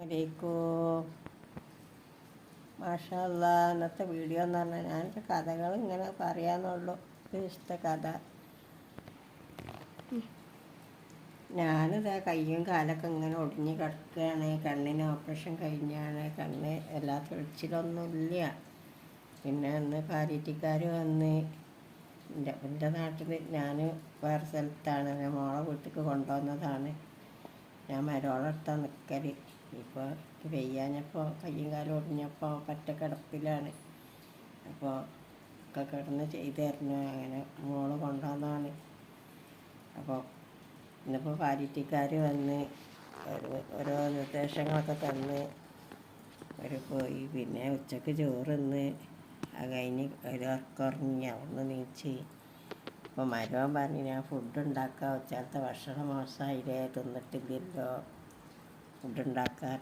അലൈക്കും. മാഷാ അല്ലാ. ഇന്നത്തെ വീഡിയോ എന്ന് പറഞ്ഞാൽ ഞാനൊരു കഥകൾ ഇങ്ങനെ പറയാന്നുള്ളൂ. ഇഷ്ട കഥ. ഞാനിതാ കയ്യും കാലൊക്കെ ഇങ്ങനെ ഒടിഞ്ഞ് കിടക്കുകയാണ്. കണ്ണിന് ഓപ്പറേഷൻ കഴിഞ്ഞാണ്. കണ്ണ് എല്ലാ തെളിച്ചിലൊന്നുമില്ല. പിന്നെ അന്ന് പാലിറ്റിക്കാർ വന്ന് എൻ്റെ നാട്ടിൽ, ഞാൻ വേറെ സ്ഥലത്താണ്, ഞാൻ മോളെ വീട്ടിലേക്ക് കൊണ്ടുവന്നതാണ്. ഞാൻ മരോളെടുത്താണ് നിൽക്കൽ. ഇപ്പോൾ വെയ്യാഞ്ഞപ്പോൾ കയ്യും കാലും ഒടിഞ്ഞപ്പോൾ പറ്റ കിടപ്പിലാണ്. അപ്പോൾ ഒക്കെ കിടന്ന് ചെയ്തു തരുന്നു. അങ്ങനെ മോള് കൊണ്ടുവന്നതാണ്. അപ്പോൾ ഇന്നിപ്പോൾ പാലിറ്റിക്കാർ വന്ന് ഓരോ നിർദ്ദേശങ്ങളൊക്കെ തന്ന് അവർ പോയി. പിന്നെ ഉച്ചക്ക് ചോറിന്ന് അത് കഴിഞ്ഞ് ഒരു ഉറക്കമുറങ്ങി. അവിടുന്ന് നീച്ച് ഇപ്പോൾ മരുമകൻ പറഞ്ഞ് ഞാൻ ഫുഡ് ഉണ്ടാക്കാം, ഉച്ചത്തെ ഭക്ഷണം മോശമായില്ലേ, തിന്നിട്ടില്ലല്ലോ, ഫുഡ് ഉണ്ടാക്കാൻ